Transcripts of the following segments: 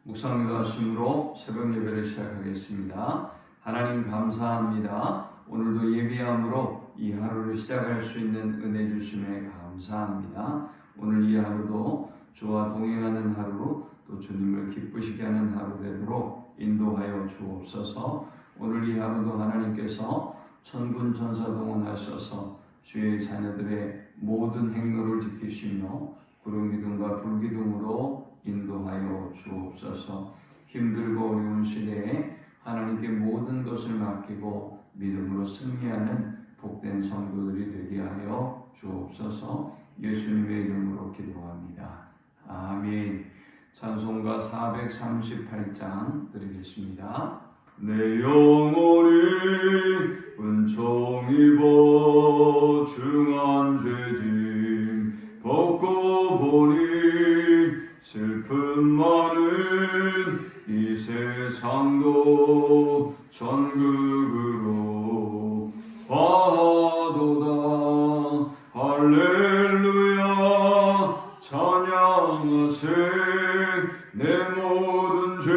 묵상기도하심으로 새벽 예배를 시작하겠습니다. 하나님 감사합니다. 오늘도 예배함으로 이 하루를 시작할 수 있는 은혜 주심에 감사합니다. 오늘 이 하루도 주와 동행하는 하루, 또 주님을 기쁘시게 하는 하루 되도록 인도하여 주옵소서. 오늘 이 하루도 하나님께서 천군 천사 동원하셔서 주의 자녀들의 모든 행로를 지키시며 구름 기둥과 불 기둥으로 인도하여 주옵소서. 힘들고 어려운 시대에 하나님께 모든 것을 맡기고 믿음으로 승리하는 복된 성도들이 되게 하여 주옵소서. 예수님의 이름으로 기도합니다. 아멘. 찬송가 438장 드리겠습니다. 내 영혼이 은총 입어 중한 죄짐 벗고 보니 슬픔 많은 이 세상도 전극으로 바하도다. 할렐루야 찬양하세. 내 모든 죄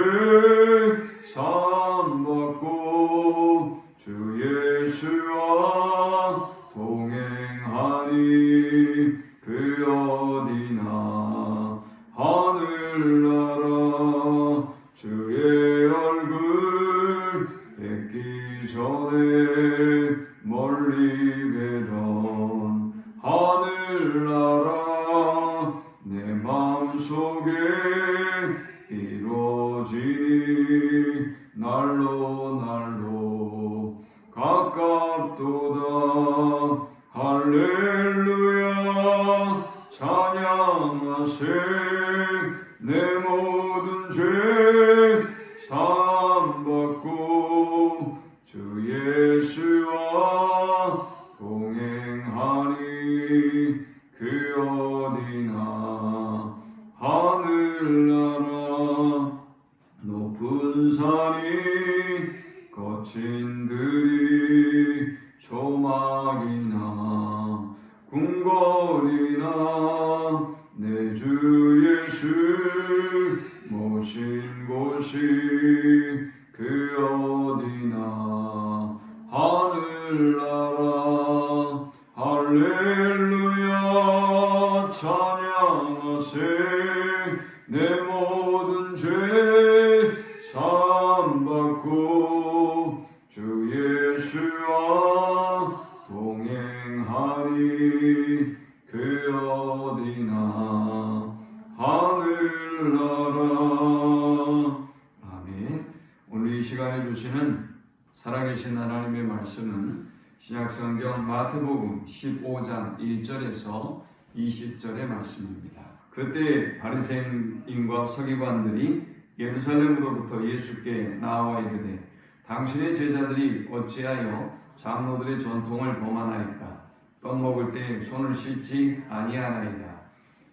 사함받고 주 예수와 동행하니 그 어디나 하늘나라 주의 얼굴 뵙기 전에 멀리 뵈던 하늘나라 내 마음속에 이루어지니 날로 날로 가깝도다. 할렐루야 찬양하세. 내 모든 죄 사함받고 주 예수와 동행하니 그 어디나 하늘나라. 높은 산이 거친 들이 조막이나 궁궐이나 내 주 예수 모신 곳이 그 어디나 하늘나라. 할렐루야 찬양하세. 내 모든 죄 사함받고 주 예수와 동행하니 그 어디나 하늘나라. 아멘. 오늘 이 시간에 주시는 살아계신 하나님의 말씀은 신약성경 마태복음 15장 1절에서 20절의 말씀입니다. 그때 바리새인과 서기관들이 예루살렘으로부터 예수께 나와 이르되 당신의 제자들이 어찌하여 장로들의 전통을 범하나이까? 떡 먹을 때 손을 씻지 아니하나이다.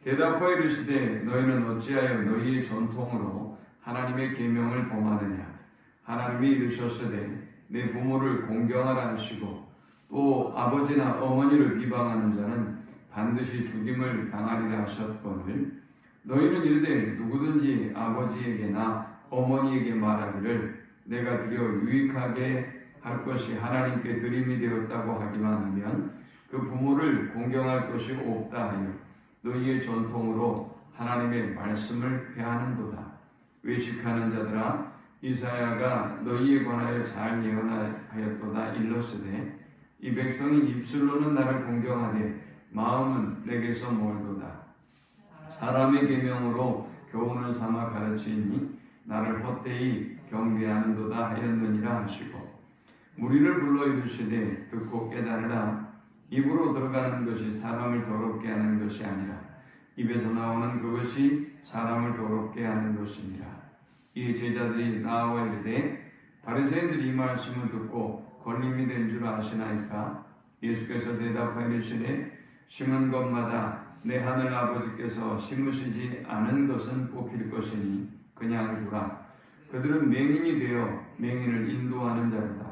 대답하여 이르시되 너희는 어찌하여 너희의 전통으로 하나님의 계명을 범하느냐? 하나님이 이르셨으되 내 부모를 공경하라 하시고 또 아버지나 어머니를 비방하는 자는 반드시 죽임을 당하리라 하셨거늘 너희는 이르되 누구든지 아버지에게나 어머니에게 말하기를 내가 드려 유익하게 할 것이 하나님께 드림이 되었다고 하기만 하면 그 부모를 공경할 것이 없다 하여 너희의 전통으로 하나님의 말씀을 폐하는도다. 외식하는 자들아 이사야가 너희에 관하여 잘 예언하였도다. 일렀으되 이 백성이 입술로는 나를 공경하되 마음은 내게서 멀도다. 사람의 계명으로 교훈을 삼아 가르치니 나를 헛되이 경배하는도다 하였느니라 하시고 무리를 불러 이르시되 듣고 깨달으라. 입으로 들어가는 것이 사람을 더럽게 하는 것이 아니라 입에서 나오는 그것이 사람을 더럽게 하는 것이니라. 이 제자들이 나와 이르되 바리새인들이 이 말씀을 듣고 걸림이 된 줄 아시나이까? 예수께서 대답하여 이르시되 심은 것마다 내 하늘 아버지께서 심으시지 않은 것은 뽑힐 것이니 그냥 두라. 그들은 맹인이 되어 맹인을 인도하는 자로다.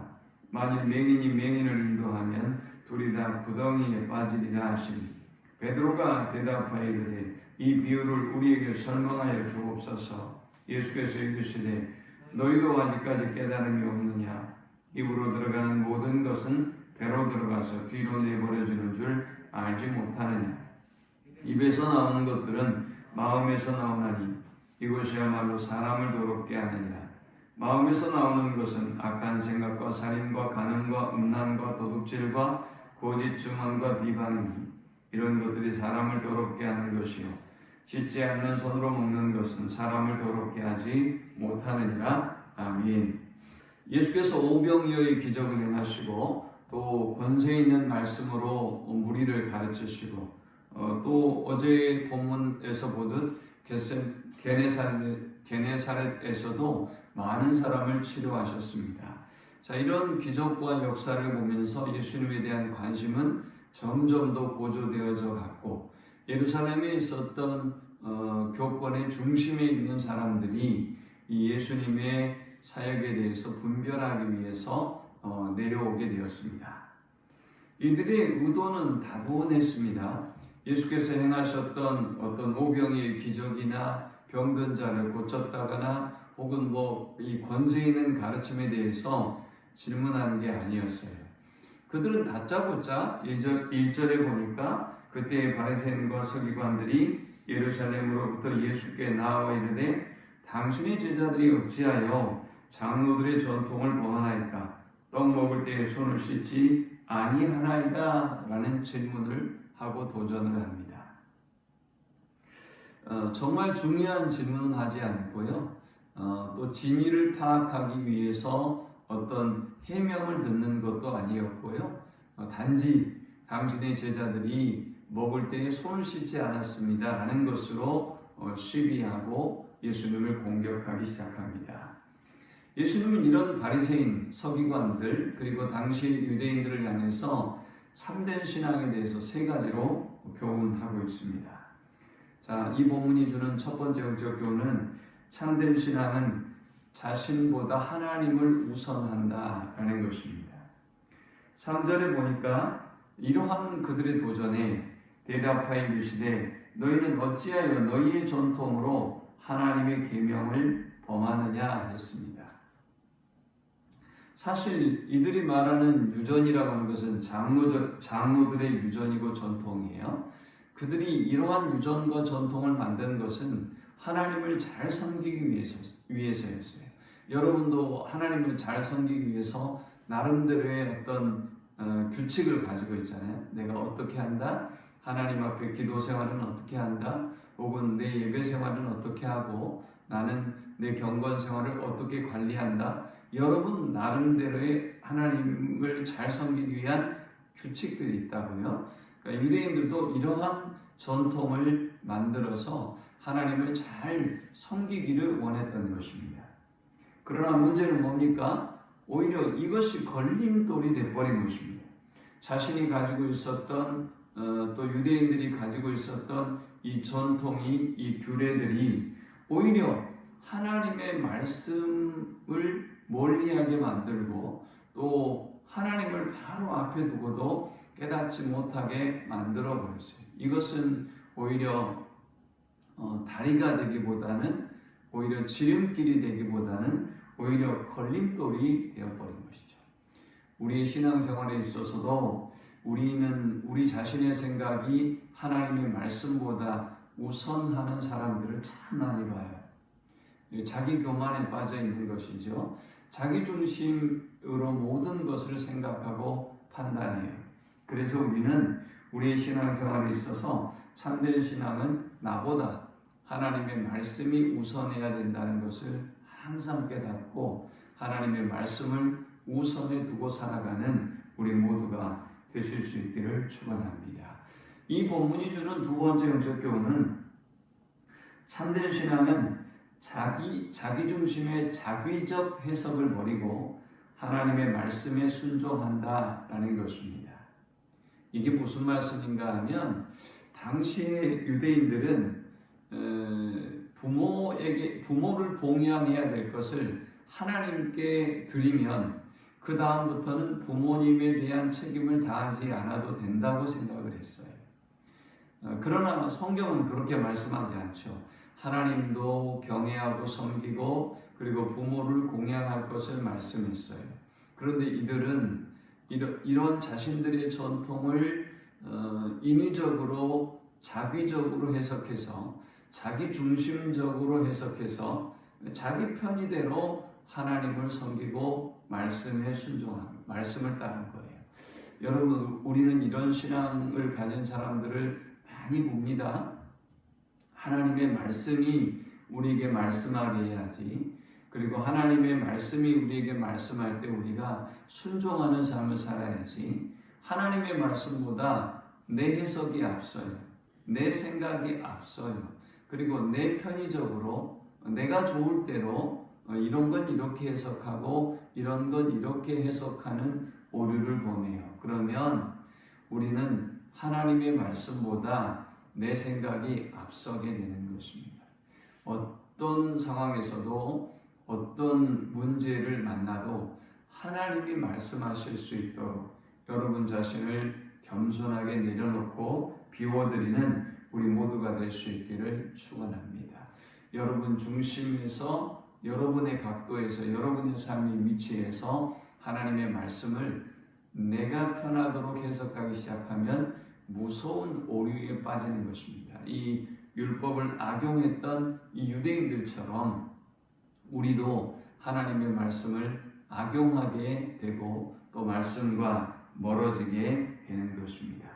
만일 맹인이 맹인을 인도하면 둘이 다 구덩이에 빠지리라 하시니 베드로가 대답하여 이르되 이 비유를 우리에게 설명하여 주옵소서. 예수께서 이르시되 너희도 아직까지 깨달음이 없느냐? 입으로 들어가는 모든 것은 배로 들어가서 뒤로 내버려지는 줄 알지 못하느냐? 입에서 나오는 것들은 마음에서 나오나니 이것이야말로 사람을 더럽게 하느니라. 마음에서 나오는 것은 악한 생각과 살인과 간음과 음란과 도둑질과 거짓 증언과 비방이니 이런 것들이 사람을 더럽게 하는 것이요 씻지 않는 손으로 먹는 것은 사람을 더럽게 하지 못하느니라. 아멘. 예수께서 오병이어의 기적을 행하시고 또 권세 있는 말씀으로 무리를 가르치시고 또 어제 본문에서 보듯 게네사렛에서도 많은 사람을 치료하셨습니다. 자, 이런 기적과 역사를 보면서 예수님에 대한 관심은 점점 더 고조되어져 갔고 예루살렘에 있었던 교권의 중심에 있는 사람들이 이 예수님의 사역에 대해서 분별하기 위해서 내려오게 되었습니다. 이들의 의도는 다분했습니다. 예수께서 행하셨던 어떤 오병이의 기적이나 병든 자를 고쳤다거나 혹은 이 권세 있는 가르침에 대해서 질문하는 게 아니었어요. 그들은 다짜고짜 1절에 보니까 그때의 바리새인과 서기관들이 예루살렘으로부터 예수께 나와 이르되 당신의 제자들이 어찌하여 장로들의 전통을 범하나이까? 떡 먹을 때에 손을 씻지 아니하나이다 라는 질문을 하고 도전을 합니다. 정말 중요한 질문은 하지 않고요. 또 진위를 파악하기 위해서 어떤 해명을 듣는 것도 아니었고요. 단지 당신의 제자들이 먹을 때에 손을 씻지 않았습니다 라는 것으로 시비하고 예수님을 공격하기 시작합니다. 예수님은 이런 바리새인, 서기관들 그리고 당시 유대인들을 향해서 참된 신앙에 대해서 3가지로 교훈하고 있습니다. 자, 이 본문이 주는 첫 번째 영적 교훈은 참된 신앙은 자신보다 하나님을 우선한다라는 것입니다. 3절에 보니까 이러한 그들의 도전에 대답하여 이르시되 너희는 어찌하여 너희의 전통으로 하나님의 계명을 범하느냐 했습니다. 사실 이들이 말하는 유전이라고 하는 것은 장로들의 유전이고 전통이에요. 그들이 이러한 유전과 전통을 만든 것은 하나님을 잘 섬기기 위해서였어요. 여러분도 하나님을 잘 섬기기 위해서 나름대로의 어떤 규칙을 가지고 있잖아요. 내가 어떻게 한다? 하나님 앞에 기도 생활은 어떻게 한다? 혹은 내 예배 생활은 어떻게 하고 나는 내 경건 생활을 어떻게 관리한다? 여러분 나름대로의 하나님을 잘 섬기기 위한 규칙들이 있다고요. 그러니까 유대인들도 이러한 전통을 만들어서 하나님을 잘 섬기기를 원했던 것입니다. 그러나 문제는 뭡니까? 오히려 이것이 걸림돌이 되어버린 것입니다. 자신이 가지고 있었던 또 유대인들이 가지고 있었던 이 전통이 이 규례들이 오히려 하나님의 말씀을 멀리하게 만들고 또 하나님을 바로 앞에 두고도 깨닫지 못하게 만들어 버렸어요. 이것은 오히려 다리가 되기보다는 오히려 지름길이 되기보다는 오히려 걸림돌이 되어버린 것이죠. 우리의 신앙생활에 있어서도 우리는 우리 자신의 생각이 하나님의 말씀보다 우선하는 사람들을 참 많이 봐요. 자기 교만에 빠져 있는 것이죠. 자기 중심으로 모든 것을 생각하고 판단해요. 그래서 우리는 우리의 신앙생활에 있어서 참된 신앙은 나보다 하나님의 말씀이 우선해야 된다는 것을 항상 깨닫고 하나님의 말씀을 우선에 두고 살아가는 우리 모두가 되실 수 있기를 축원합니다. 이 본문이 주는 두 번째 영적 교훈은 참된 신앙은 자기 중심의 자기적 해석을 버리고 하나님의 말씀에 순종한다라는 것입니다. 이게 무슨 말씀인가 하면 당시의 유대인들은 부모를 봉양해야 될 것을 하나님께 드리면 그 다음부터는 부모님에 대한 책임을 다하지 않아도 된다고 생각을 했어요. 그러나 성경은 그렇게 말씀하지 않죠. 하나님도 경외하고 섬기고 그리고 부모를 공양할 것을 말씀했어요. 그런데 이들은 이런 자신들의 전통을 인위적으로 자기적으로 해석해서 자기 중심적으로 해석해서 자기 편의대로 하나님을 섬기고 말씀에 순종하고 말씀을 따른 거예요. 여러분, 우리는 이런 신앙을 가진 사람들을 많이 봅니다. 하나님의 말씀이 우리에게 말씀하게 해야지. 그리고 하나님의 말씀이 우리에게 말씀할 때 우리가 순종하는 삶을 살아야지. 하나님의 말씀보다 내 해석이 앞서요. 내 생각이 앞서요. 그리고 내 편의적으로 내가 좋을 대로 이런 건 이렇게 해석하고 이런 건 이렇게 해석하는 오류를 범해요. 그러면 우리는 하나님의 말씀보다 내 생각이 앞서게 되는 것입니다. 어떤 상황에서도 어떤 문제를 만나도 하나님이 말씀하실 수 있도록 여러분 자신을 겸손하게 내려놓고 비워드리는 우리 모두가 될 수 있기를 축원합니다. 여러분 중심에서 여러분의 각도에서 여러분의 삶의 위치에서 하나님의 말씀을 내가 편하도록 해석하기 시작하면 무서운 오류에 빠지는 것입니다. 이 율법을 악용했던 이 유대인들처럼 우리도 하나님의 말씀을 악용하게 되고 또 말씀과 멀어지게 되는 것입니다.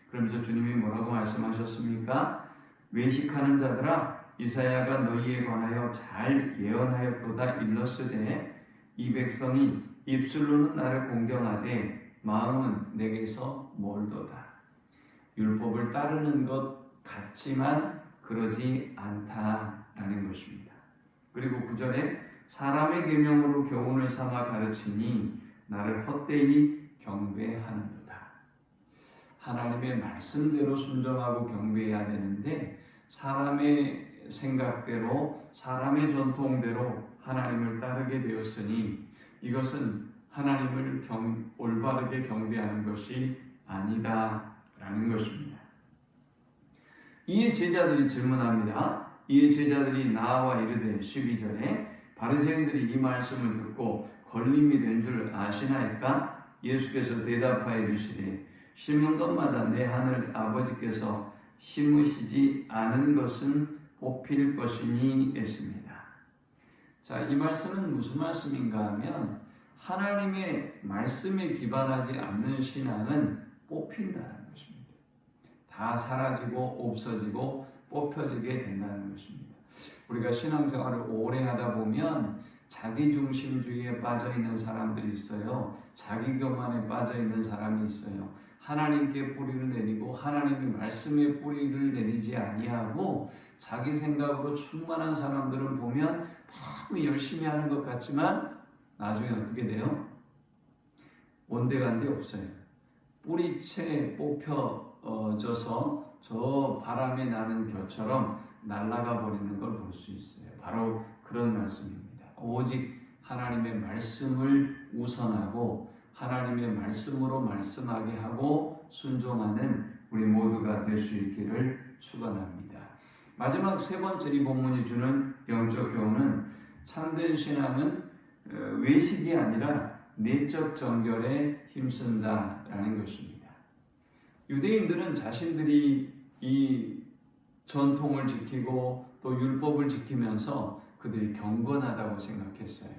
그러면서 주님이 뭐라고 말씀하셨습니까? 외식하는 자들아, 이사야가 너희에 관하여 잘 예언하였도다 일렀으되 이 백성이 입술로는 나를 공경하되 마음은 내게서 멀도다. 율법을 따르는 것 같지만 그러지 않다라는 것입니다. 그리고 9절에 사람의 계명으로 교훈을 삼아 가르치니 나를 헛되이 경배하는도다. 하나님의 말씀대로 순종하고 경배해야 되는데 사람의 생각대로 사람의 전통대로 하나님을 따르게 되었으니 이것은 하나님을 올바르게 경배하는 것이 아니다라는 것입니다. 이에 제자들이 질문합니다. 이에 제자들이 나와 이르되 12절에 바리새인들이 이 말씀을 듣고 걸림이 된 줄 아시나이까? 예수께서 대답하여 이르시되 심은 것마다 내 하늘 아버지께서 심으시지 않은 것은 뽑힐 것이니 했습니다. 자, 이 말씀은 무슨 말씀인가 하면 하나님의 말씀에 기반하지 않는 신앙은 뽑힌다는 것입니다. 다 사라지고 없어지고 뽑혀지게 된다는 것입니다. 우리가 신앙생활을 오래 하다 보면 자기중심주의에 빠져있는 사람들이 있어요. 자기교만에 빠져있는 사람이 있어요. 하나님께 뿌리를 내리고 하나님의 말씀에 뿌리를 내리지 아니하고 자기 생각으로 충만한 사람들을 보면 너무 열심히 하는 것 같지만 나중에 어떻게 돼요? 온데간데 없어요. 뿌리채 뽑혀져서 저 바람에 나는 겨처럼 날아가 버리는 걸 볼 수 있어요. 바로 그런 말씀입니다. 오직 하나님의 말씀을 우선하고 하나님의 말씀으로 말씀하게 하고 순종하는 우리 모두가 될 수 있기를 축원합니다. 마지막 세 번째 이 본문이 주는 영적 교훈은 참된 신앙은 외식이 아니라 내적 정결에 힘쓴다라는 것입니다. 유대인들은 자신들이 이 전통을 지키고 또 율법을 지키면서 그들이 경건하다고 생각했어요.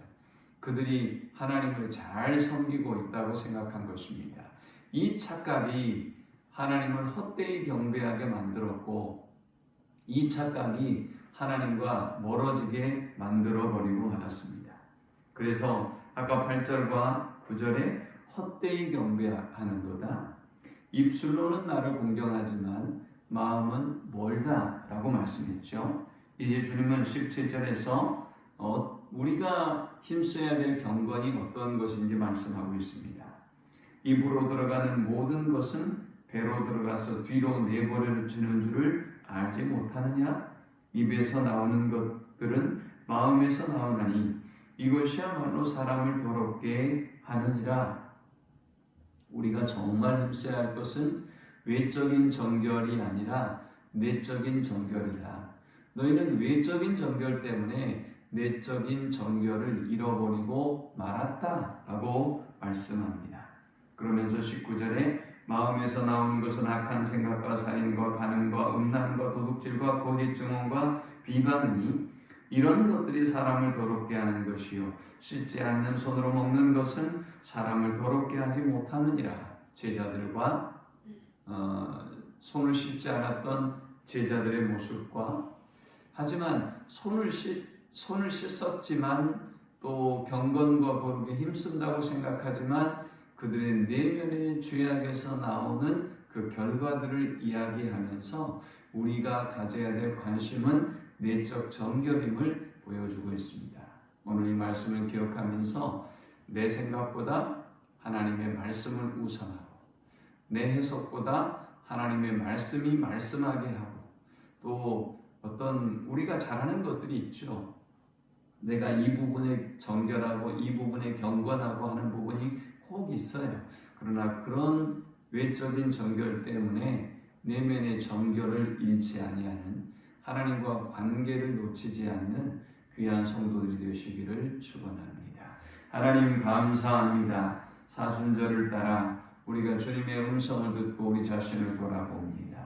그들이 하나님을 잘 섬기고 있다고 생각한 것입니다. 이 착각이 하나님을 헛되이 경배하게 만들었고 이 착각이 하나님과 멀어지게 만들어버리고 말았습니다. 그래서 아까 8절과 9절에 헛되이 경배하는도다. 입술로는 나를 공경하지만 마음은 멀다 라고 말씀했죠. 이제 주님은 17절에서 우리가 힘써야 될 경건이 어떤 것인지 말씀하고 있습니다. 입으로 들어가는 모든 것은 배로 들어가서 뒤로 내버려 지는 줄을 알지 못하느냐? 입에서 나오는 것들은 마음에서 나오나니 이것이야말로 사람을 더럽게 하느니라. 우리가 정말 힘써야 할 것은 외적인 정결이 아니라 내적인 정결이다. 너희는 외적인 정결 때문에 내적인 정결을 잃어버리고 말았다라고 말씀합니다. 그러면서 19절에 마음에서 나오는 것은 악한 생각과 살인과 간음과 음란과 도둑질과 거짓 증언과 비방이니 이런 것들이 사람을 더럽게 하는 것이요 씻지 않는 손으로 먹는 것은 사람을 더럽게 하지 못하느니라. 제자들과 손을 씻지 않았던 제자들의 모습과 하지만 손을 씻었지만 또 경건과 거룩에 힘쓴다고 생각하지만 그들의 내면의 죄악에서 나오는 그 결과들을 이야기하면서 우리가 가져야 될 관심은 내적 정결임을 보여주고 있습니다. 오늘 이 말씀을 기억하면서 내 생각보다 하나님의 말씀을 우선하고 내 해석보다 하나님의 말씀이 말씀하게 하고 또 어떤 우리가 잘하는 것들이 있죠. 내가 이 부분에 정결하고 이 부분에 경건하고 하는 부분이 꼭 있어요. 그러나 그런 외적인 정결 때문에 내면의 정결을 잃지 아니하는 하나님과 관계를 놓치지 않는 귀한 성도들이 되시기를 축원합니다. 하나님 감사합니다. 사순절을 따라 우리가 주님의 음성을 듣고 우리 자신을 돌아봅니다.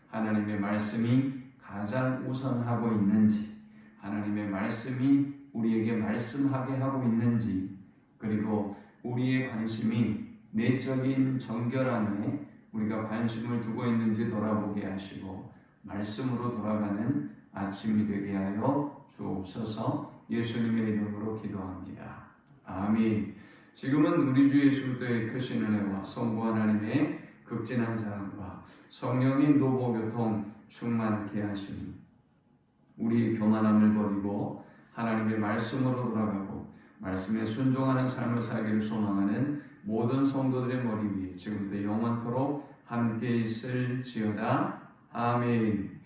하나님의 말씀이 가장 우선하고 있는지, 하나님의 말씀이 우리에게 말씀하게 하고 있는지, 그리고 우리의 관심이 내적인 정결함에 우리가 관심을 두고 있는지 돌아보게 하시고 말씀으로 돌아가는 아침이 되게 하여 주옵소서. 예수님의 이름으로 기도합니다. 아멘. 지금은 우리 주 예수 그리스도의 크신 은혜와 성부 하나님의 극진한 사랑과 성령의 노보교통 충만케 하시니 우리의 교만함을 버리고 하나님의 말씀으로 돌아가고 말씀에 순종하는 삶을 살기를 소망하는 모든 성도들의 머리 위에 지금부터 영원토록 함께 있을지어다. 아멘.